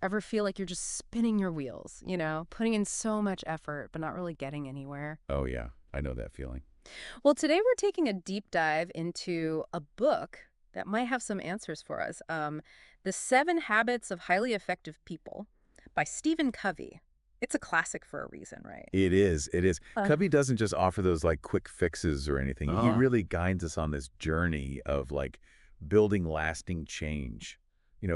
Ever feel like you're just spinning your wheels, putting in so much effort, but not really getting anywhere? Oh, yeah. I know that feeling. Well, today we're taking a deep dive into a book that might have some answers for us. The 7 Habits of Highly Effective People by Stephen Covey. It's a classic for a reason, right? It is. It is. Uh, Covey doesn't just offer those like quick fixes or anything. He yeah. really guides us on this journey of like building lasting change,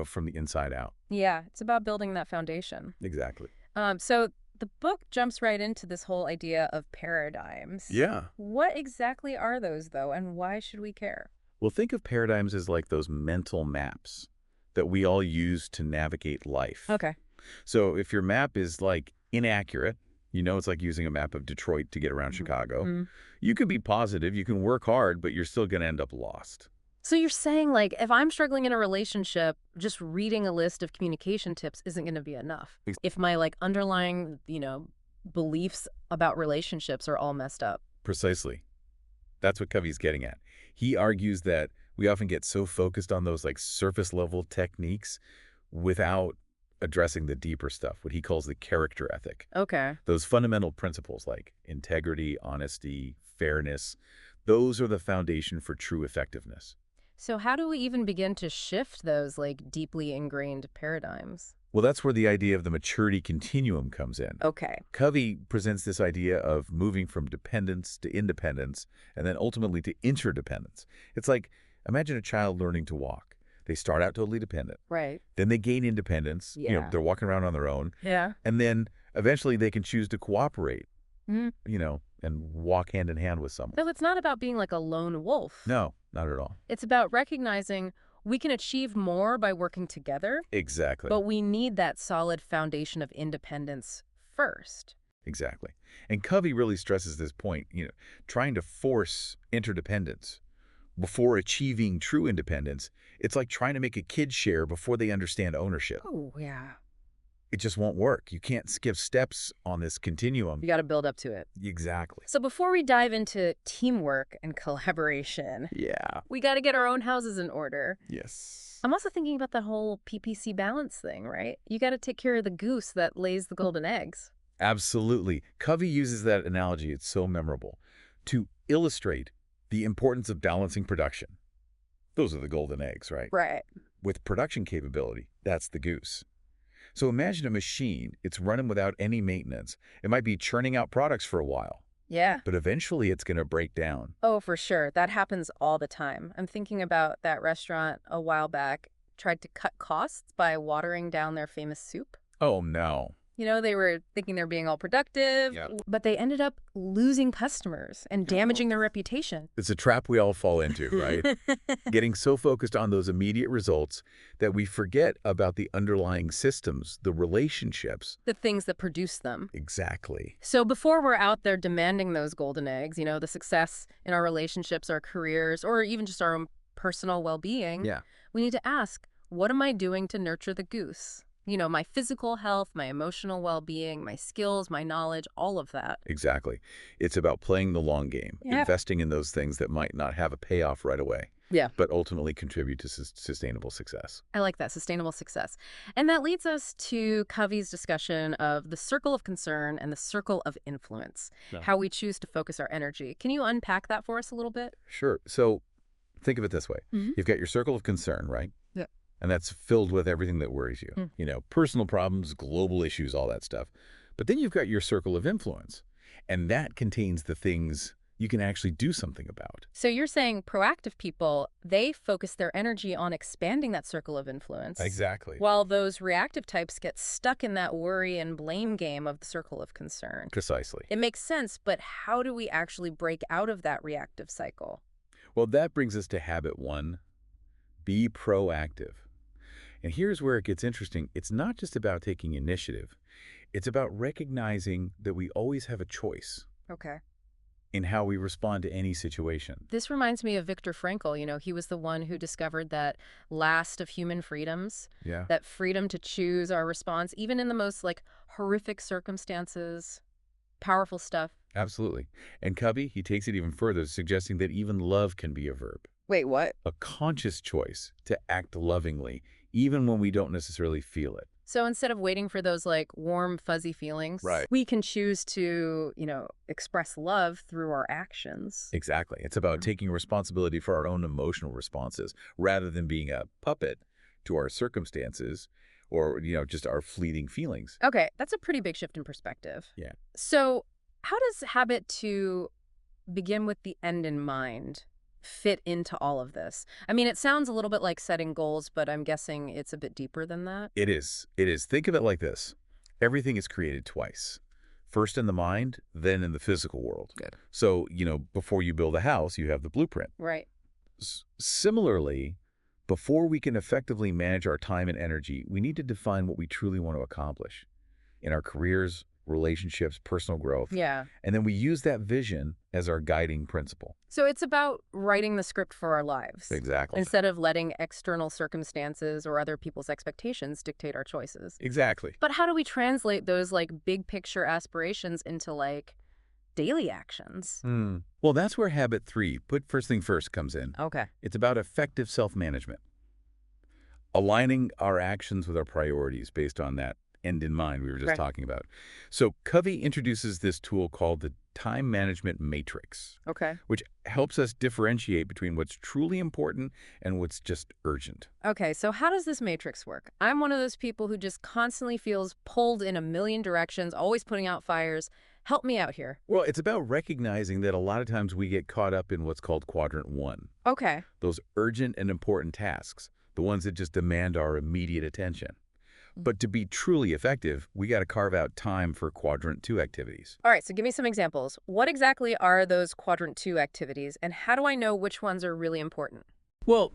from the inside out. Yeah, it's about building that foundation. Exactly. So the book jumps right into this whole idea of paradigms. Yeah. What exactly are those, though, and why should we care? Well, think of paradigms as like those mental maps that we all use to navigate life. Okay. So if your map is like inaccurate, it's like using a map of Detroit to get around Chicago. Mhm. You can be positive, you can work hard, but you're still going to end up lost. So you're saying, like, if I'm struggling in a relationship, just reading a list of communication tips isn't going to be enough. Ex- If my, like, underlying, beliefs about relationships are all messed up. Precisely. That's what Covey's getting at. He argues that we often get so focused on those like surface level techniques without addressing the deeper stuff, what he calls the character ethic. Okay. Those fundamental principles like integrity, honesty, fairness, those are the foundation for true effectiveness. So how do we even begin to shift those, like, deeply ingrained paradigms? Well, that's where the idea of the maturity continuum comes in. Okay. Covey presents this idea of moving from dependence to independence and then ultimately to interdependence. It's like, imagine a child learning to walk. They start out totally dependent. Right. Then they gain independence. Yeah. They're walking around on their own. Yeah. And then eventually they can choose to cooperate, Mm. and walk hand in hand with someone. So it's not about being like a lone wolf. No, not at all. It's about recognizing we can achieve more by working together, Exactly. but we need that solid foundation of independence first. Exactly. And Covey really stresses this point, trying to force interdependence before achieving true independence. It's like trying to make a kid share before they understand ownership. Oh, yeah. It just won't work. You can't skip steps on this continuum. You got to build up to it. Exactly. So before we dive into teamwork and collaboration, Yeah. we got to get our own houses in order. Yes. I'm also thinking about that whole PPC balance thing, right? You got to take care of the goose that lays the golden eggs. Absolutely. Covey uses that analogy. It's so memorable to illustrate the importance of balancing production. Those are the golden eggs, right? Right. With production capability, that's the goose. So imagine a machine. It's running without any maintenance. It might be churning out products for a while, Yeah. but eventually it's going to break down. Oh, for sure. That happens all the time. I'm thinking about that restaurant a while back tried to cut costs by watering down their famous soup. Oh, no. They were thinking they're being all productive, Yep. but they ended up losing customers and damaging their reputation. It's a trap we all fall into, right? Getting so focused on those immediate results that we forget about the underlying systems, the relationships. The things that produce them. Exactly. So before we're out there demanding those golden eggs, the success in our relationships, our careers, or even just our own personal well-being, Yeah. we need to ask, what am I doing to nurture the goose? My physical health, my emotional well-being, my skills, my knowledge, all of that. Exactly. It's about playing the long game, Yeah. investing in those things that might not have a payoff right away, Yeah. but ultimately contribute to sustainable success. I like that, sustainable success. And that leads us to Covey's discussion of the circle of concern and the circle of influence, Yeah. how we choose to focus our energy. Can you unpack that for us a little bit? Sure. So think of it this way. Mhm. You've got your circle of concern, right? Yeah. And that's filled with everything that worries you. Personal problems, global issues, all that stuff. But then you've got your circle of influence, and that contains the things you can actually do something about. So you're saying proactive people, they focus their energy on expanding that circle of influence. Exactly. While those reactive types get stuck in that worry and blame game of the circle of concern. Precisely. It makes sense, but how do we actually break out of that reactive cycle? Well, that brings us to habit 1, be proactive. And here's where it gets interesting. It's not just about taking initiative. It's about recognizing that we always have a choice Okay. in how we respond to any situation. This reminds me of Viktor Frankl. He was the one who discovered that last of human freedoms, Yeah. that freedom to choose our response, even in the most horrific circumstances, powerful stuff. Absolutely. And Covey, he takes it even further, suggesting that even love can be a verb. Wait, what? A conscious choice to act lovingly, even when we don't necessarily feel it. So instead of waiting for those like warm, fuzzy feelings, Right. we can choose to, express love through our actions. Exactly. It's about Mm. taking responsibility for our own emotional responses rather than being a puppet to our circumstances or, just our fleeting feelings. Okay, that's a pretty big shift in perspective. Yeah. So, how does habit to begin with the end in mind fit into all of this? I mean, it sounds a little bit like setting goals, but I'm guessing it's a bit deeper than that. It is. It is. Think of it like this. Everything is created twice. First in the mind, then in the physical world. Good. So, before you build a house, you have the blueprint. Right. Similarly, before we can effectively manage our time and energy, we need to define what we truly want to accomplish in our careers, relationships, personal growth. Yeah. And then we use that vision as our guiding principle. So it's about writing the script for our lives Exactly. instead of letting external circumstances or other people's expectations dictate our choices. Exactly. But how do we translate those like big picture aspirations into like daily actions? Well, that's where habit 3, put first thing first, comes in. Okay. It's about effective self-management, aligning our actions with our priorities based on that end in mind we were just Right. talking about. So Covey introduces this tool called the time management matrix, Okay. which helps us differentiate between what's truly important and what's just urgent. Okay, so how does this matrix work? I'm one of those people who just constantly feels pulled in a million directions, always putting out fires. Help me out here. Well, it's about recognizing that a lot of times we get caught up in what's called quadrant 1, Okay. those urgent and important tasks, the ones that just demand our immediate attention. But to be truly effective, we got to carve out time for quadrant 2 activities. All right, so give me some examples. What exactly are those quadrant 2 activities, and how do I know which ones are really important? Well,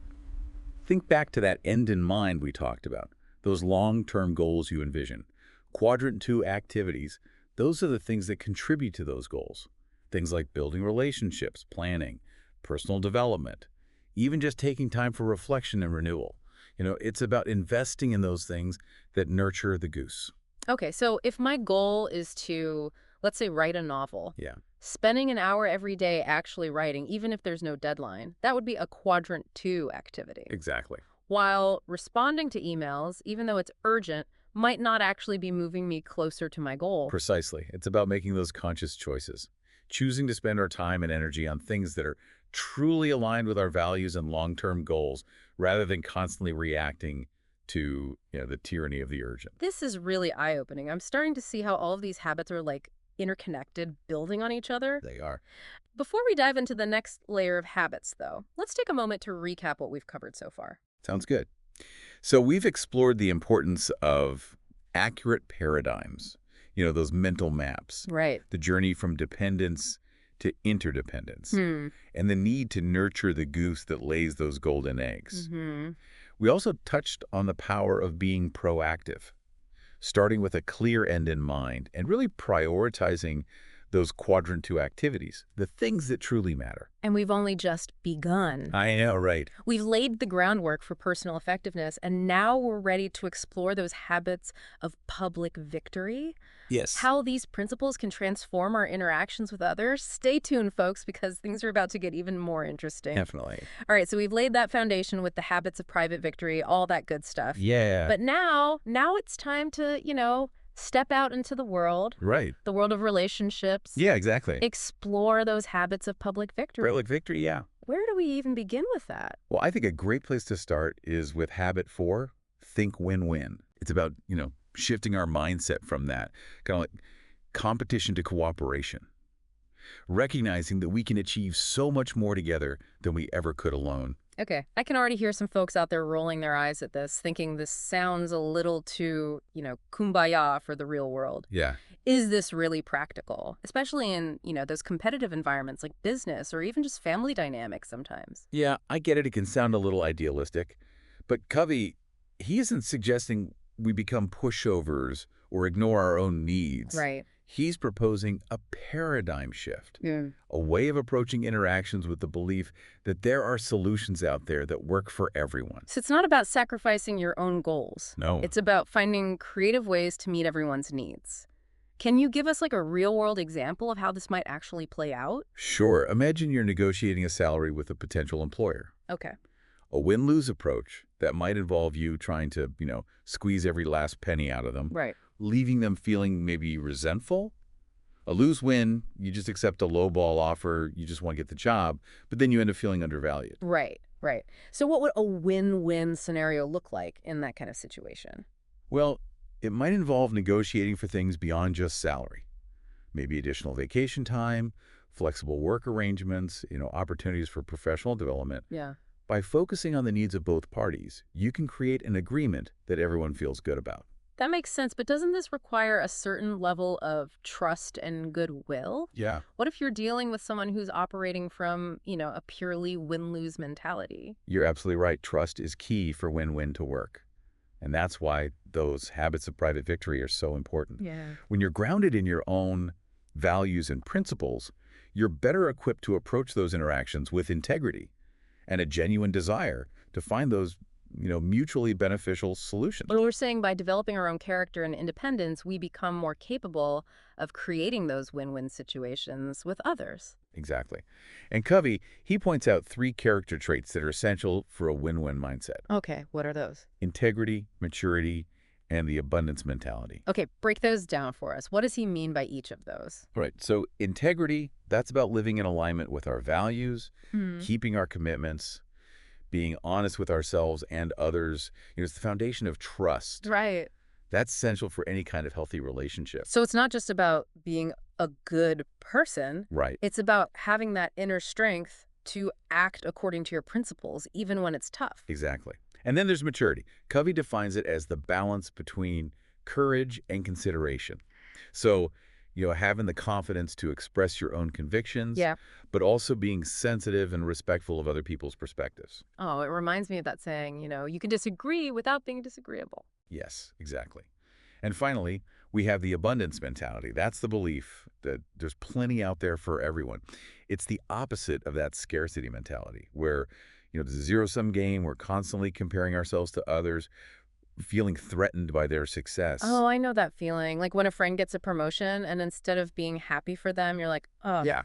think back to that end in mind we talked about, those long-term goals you envision. Quadrant 2 activities, those are the things that contribute to those goals. Things like building relationships, planning, personal development, even just taking time for reflection and renewal. It's about investing in those things that nurture the goose. Okay, so if my goal is to, let's say, write a novel, Yeah, spending an hour every day actually writing, even if there's no deadline, that would be a quadrant 2 activity. exactly. While responding to emails, even though it's urgent, might not actually be moving me closer to my goal. Precisely. It's about making those conscious choices, choosing to spend our time and energy on things that are truly aligned with our values and long-term goals rather than constantly reacting to the tyranny of the urgent. This is really eye-opening. I'm starting to see how all of these habits are like interconnected, building on each other. They are. Before we dive into the next layer of habits, though, let's take a moment to recap what we've covered so far. Sounds good. So we've explored the importance of accurate paradigms, those mental maps, Right. the journey from dependence to interdependence, Hmm. and the need to nurture the goose that lays those golden eggs. Mm-hmm. We also touched on the power of being proactive, starting with a clear end in mind and really prioritizing those quadrant 2 activities, the things that truly matter. And we've only just begun. I know, right? We've laid the groundwork for personal effectiveness, and now we're ready to explore those habits of public victory. Yes. How these principles can transform our interactions with others. Stay tuned, folks, because things are about to get even more interesting. Definitely. All right, so we've laid that foundation with the habits of private victory, all that good stuff. Yeah. But now it's time to, step out into the world Right. of relationships. Yeah, exactly. Explore those habits of public victory. Like victory, yeah. Where do we even begin with that? Well, I think a great place to start is with habit 4, think win-win. It's about, shifting our mindset from that kind of like competition to cooperation, recognizing that we can achieve so much more together than we ever could alone. Okay, I can already hear some folks out there rolling their eyes at this, thinking this sounds a little too, kumbaya for the real world. Yeah. Is this really practical? Especially in, those competitive environments like business or even just family dynamics sometimes. Yeah, I get it. It can sound a little idealistic, but Covey, he isn't suggesting we become pushovers or ignore our own needs. Right. He's proposing a paradigm shift, Yeah. a way of approaching interactions with the belief that there are solutions out there that work for everyone. So it's not about sacrificing your own goals. No. It's about finding creative ways to meet everyone's needs. Can you give us like a real-world example of how this might actually play out? Sure. Imagine you're negotiating a salary with a potential employer. Okay. A win-lose approach That might involve you trying to, squeeze every last penny out of them, Right. leaving them feeling maybe resentful. A lose-win, you just accept a low-ball offer, you just want to get the job, but then you end up feeling undervalued. Right, right. So what would a win-win scenario look like in that kind of situation? Well, it might involve negotiating for things beyond just salary. Maybe additional vacation time, flexible work arrangements, opportunities for professional development. Yeah. By focusing on the needs of both parties, you can create an agreement that everyone feels good about. That makes sense, but doesn't this require a certain level of trust and goodwill? Yeah. What if you're dealing with someone who's operating from, a purely win-lose mentality? You're absolutely right. Trust is key for win-win to work. And that's why those habits of private victory are so important. Yeah. When you're grounded in your own values and principles, you're better equipped to approach those interactions with integrity and a genuine desire to find those, mutually beneficial solutions. Well, we're saying by developing our own character and independence, we become more capable of creating those win-win situations with others. Exactly. And Covey, he points out three character traits that are essential for a win-win mindset: Okay, what are those? integrity, maturity, and the abundance mentality. Okay, break those down for us. What does he mean by each of those? Right. So integrity, that's about living in alignment with our values, Hmm. keeping our commitments, being honest with ourselves and others. It's the foundation of trust. Right. That's essential for any kind of healthy relationship. So it's not just about being a good person. Right. It's about having that inner strength to act according to your principles, even when it's tough. Exactly. And then there's maturity. Covey defines it as the balance between courage and consideration. So, having the confidence to express your own convictions, Yeah. but also being sensitive and respectful of other people's perspectives. Oh, it reminds me of that saying, you can disagree without being disagreeable. Yes, exactly. And finally, we have the abundance mentality. That's the belief that there's plenty out there for everyone. It's the opposite of that scarcity mentality where, there's a zero-sum game. We're constantly comparing ourselves to others, feeling threatened by their success. Oh, I know that feeling. Like when a friend gets a promotion and instead of being happy for them, you're like, oh, Yeah,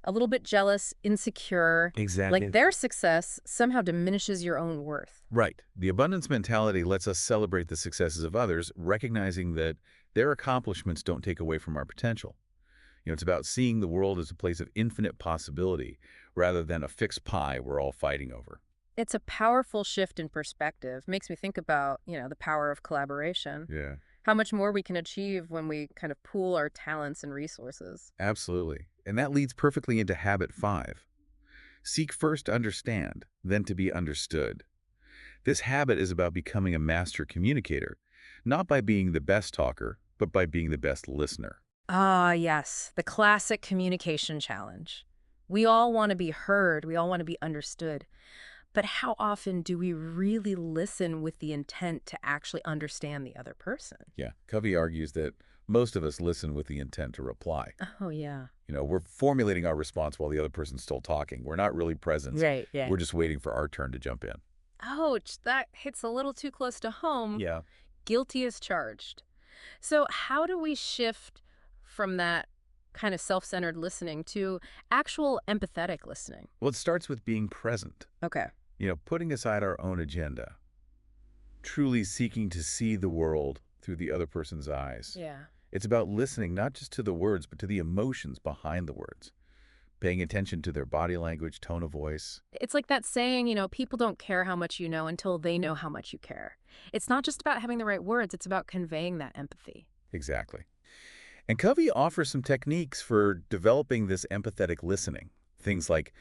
a little bit jealous, insecure. Like exactly. their success somehow diminishes your own worth. Right. The abundance mentality lets us celebrate the successes of others, recognizing that their accomplishments don't take away from our potential. It's about seeing the world as a place of infinite possibility rather than a fixed pie we're all fighting over. It's a powerful shift in perspective. Makes me think about, the power of collaboration. Yeah, How much more we can achieve when we kind of pool our talents and resources. absolutely. And that leads perfectly into habit 5. Seek first to understand, then to be understood. This habit is about becoming a master communicator, not by being the best talker, but by being the best listener. Ah, yes, the classic communication challenge. We all want to be heard, we all want to be understood. But how often do we really listen with the intent to actually understand the other person? Yeah, Covey argues that most of us listen with the intent to reply. Oh, yeah. We're formulating our response while the other person's still talking. We're not really present. Right, yeah. We're just waiting for our turn to jump in. Ouch, that hits a little too close to home. Yeah. Guilty as charged. So, how do we shift from that kind of self-centered listening to actual empathetic listening? Well, it starts with being present, Okay. putting aside our own agenda, truly seeking to see the world through the other person's eyes. Yeah. It's about listening not just to the words, but to the emotions behind the words, paying attention to their body language, tone of voice. It's like that saying, people don't care how much you know until they know how much you care. It's not just about having the right words, it's about conveying that empathy. Exactly. And Covey offers some techniques for developing this empathetic listening. Things like,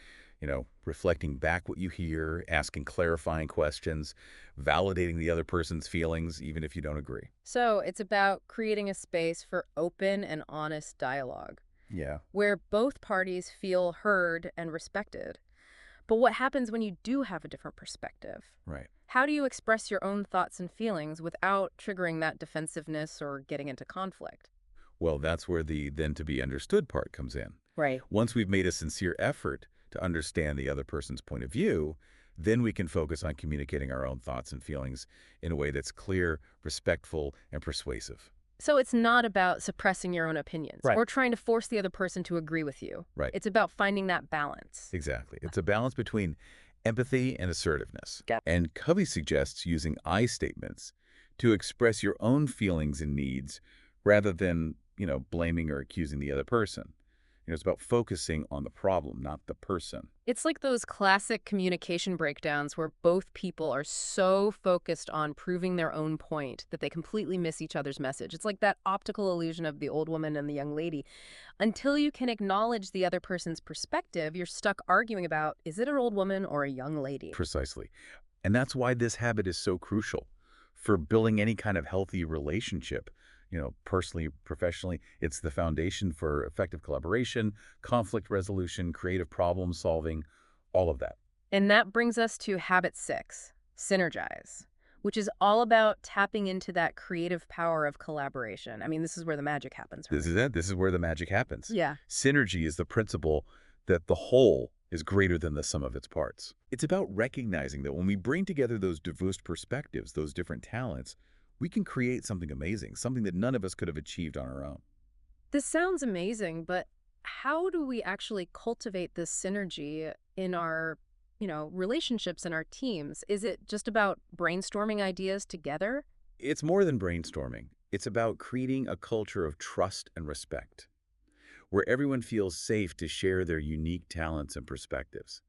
reflecting back what you hear, asking clarifying questions, validating the other person's feelings, even if you don't agree. So it's about creating a space for open and honest dialogue Yeah, where both parties feel heard and respected. But what happens when you do have a different perspective? right. How do you express your own thoughts and feelings without triggering that defensiveness or getting into conflict? Well, that's where the then to be understood part comes in. Right. Once we've made a sincere effort to understand the other person's point of view, then we can focus on communicating our own thoughts and feelings in a way that's clear, respectful, and persuasive. So it's not about suppressing your own opinions Right. or trying to force the other person to agree with you. Right. It's about finding that balance. Exactly. It's a balance between empathy and assertiveness. Got And Covey suggests using I statements to express your own feelings and needs rather than, blaming or accusing the other person. It's about focusing on the problem, not the person. It's like those classic communication breakdowns where both people are so focused on proving their own point that they completely miss each other's message. It's like that optical illusion of the old woman and the young lady. Until you can acknowledge the other person's perspective, you're stuck arguing about, is it an old woman or a young lady? Precisely. And that's why this habit is so crucial for building any kind of healthy relationship, personally, professionally. It's the foundation for effective collaboration, conflict resolution, creative problem solving, all of that. And that brings us to habit 6, synergize, which is all about tapping into that creative power of collaboration. I mean, this is where the magic happens, This right? is it. This is where the magic happens. Yeah. Synergy is the principle that the whole is greater than the sum of its parts. It's about recognizing that when we bring together those diverse perspectives, those different talents, we can create something amazing, something that none of us could have achieved on our own. This sounds amazing, but how do we actually cultivate this synergy in our, relationships and our teams? Is it just about brainstorming ideas together? It's more than brainstorming. It's about creating a culture of trust and respect, where everyone feels safe to share their unique talents and perspectives.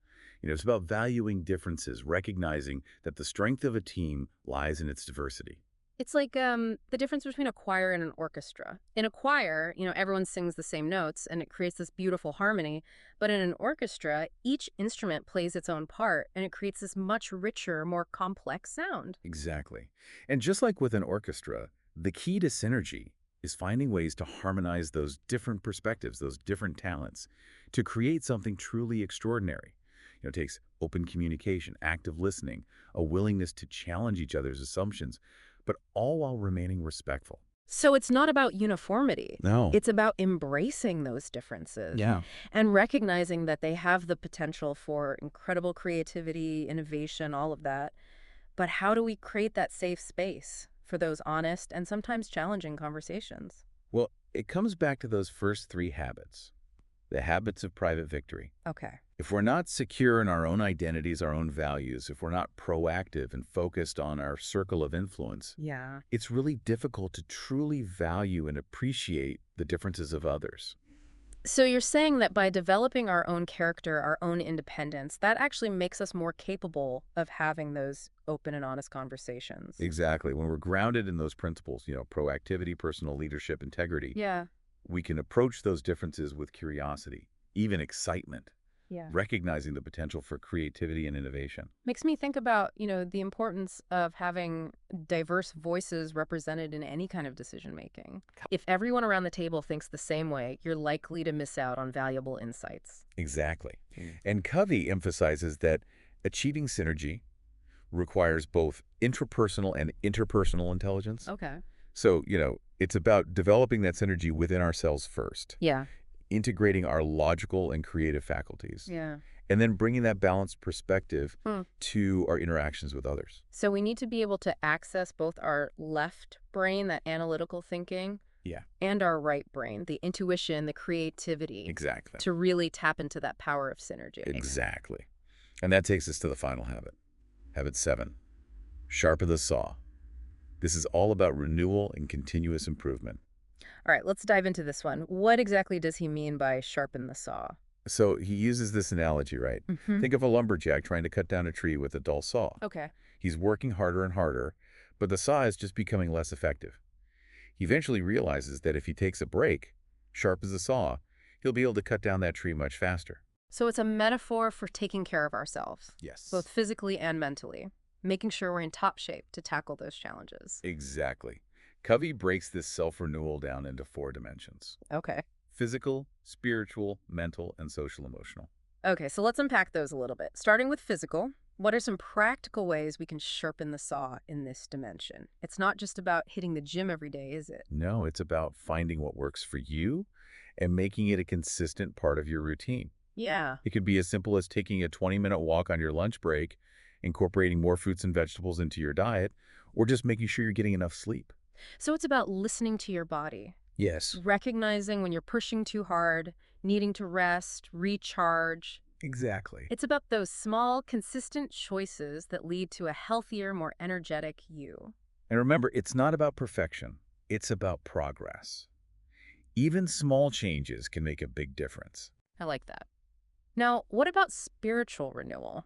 It's about valuing differences, recognizing that the strength of a team lies in its diversity. It's like the difference between a choir and an orchestra. In a choir, everyone sings the same notes and it creates this beautiful harmony. But in an orchestra, each instrument plays its own part and it creates this much richer, more complex sound. Exactly. And just like with an orchestra, the key to synergy is finding ways to harmonize those different perspectives, those different talents, to create something truly extraordinary. It takes open communication, active listening, a willingness to challenge each other's assumptions, but all while remaining respectful. So it's not about uniformity. No. It's about embracing those differences Yeah. and recognizing that they have the potential for incredible creativity, innovation, all of that. But how do we create that safe space for those honest and sometimes challenging conversations? Well, it comes back to those first three habits, the habits of private victory. Okay. If we're not secure in our own identities, our own values, if we're not proactive and focused on our circle of influence, Yeah. it's really difficult to truly value and appreciate the differences of others. So you're saying that by developing our own character, our own independence, that actually makes us more capable of having those open and honest conversations. Exactly. When we're grounded in those principles, proactivity, personal leadership, integrity, Yeah. we can approach those differences with curiosity, even excitement, Yeah. recognizing the potential for creativity and innovation. Makes me think about, the importance of having diverse voices represented in any kind of decision making. If everyone around the table thinks the same way, you're likely to miss out on valuable insights. Exactly. And Covey emphasizes that achieving synergy requires both intrapersonal and interpersonal intelligence. Okay. So, it's about developing that synergy within ourselves first, Yeah. integrating our logical and creative faculties, Yeah. and then bringing that balanced perspective Hmm. to our interactions with others. So we need to be able to access both our left brain, that analytical thinking, Yeah, and our right brain, the intuition, the creativity, exactly. to really tap into that power of synergy. Exactly. And that takes us to the final habit. Habit 7, sharpen the saw. This is all about renewal and continuous improvement. All right, let's dive into this one. What exactly does he mean by sharpen the saw? So he uses this analogy, right? Mm-hmm. Think of a lumberjack trying to cut down a tree with a dull saw. Okay. He's working harder and harder, but the saw is just becoming less effective. He eventually realizes that if he takes a break, sharp as a saw, he'll be able to cut down that tree much faster. So it's a metaphor for taking care of ourselves, Yes. both physically and mentally, making sure we're in top shape to tackle those challenges. Exactly. Covey breaks this self-renewal down into 4 dimensions: Okay. physical, spiritual, mental, and social emotional. Okay, so let's unpack those a little bit. Starting with physical, what are some practical ways we can sharpen the saw in this dimension? It's not just about hitting the gym every day, is it? No, it's about finding what works for you and making it a consistent part of your routine. Yeah. It could be as simple as taking a 20-minute walk on your lunch break, incorporating more fruits and vegetables into your diet, or just making sure you're getting enough sleep. So it's about listening to your body, Yes. recognizing when you're pushing too hard, needing to rest, recharge. Exactly. It's about those small, consistent choices that lead to a healthier, more energetic you. And remember, it's not about perfection. It's about progress. Even small changes can make a big difference. I like that. Now, what about spiritual renewal?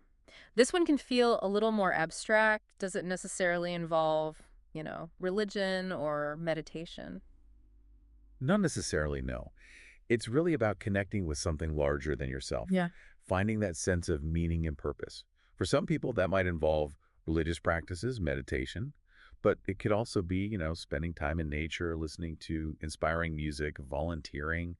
This one can feel a little more abstract. Does it necessarily involve, religion or meditation? Not necessarily, no. It's really about connecting with something larger than yourself, Yeah. finding that sense of meaning and purpose. For some people, that might involve religious practices, meditation, but it could also be, spending time in nature, listening to inspiring music, volunteering,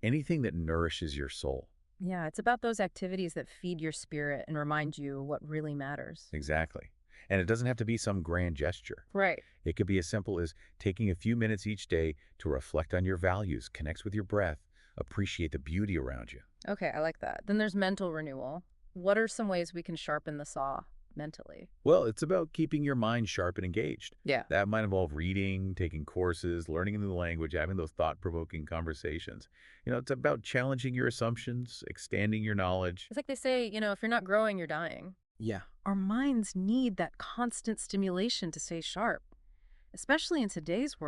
anything that nourishes your soul. Yeah, it's about those activities that feed your spirit and remind you what really matters. Exactly. And it doesn't have to be some grand gesture. Right. It could be as simple as taking a few minutes each day to reflect on your values, connect with your breath, appreciate the beauty around you. Okay, I like that. Then there's mental renewal. What are some ways we can sharpen the saw mentally? Well, it's about keeping your mind sharp and engaged. Yeah. That might involve reading, taking courses, learning a new language, having those thought-provoking conversations. It's about challenging your assumptions, expanding your knowledge. It's like they say, if you're not growing, you're dying. Yeah. Our minds need that constant stimulation to stay sharp, especially in today's world.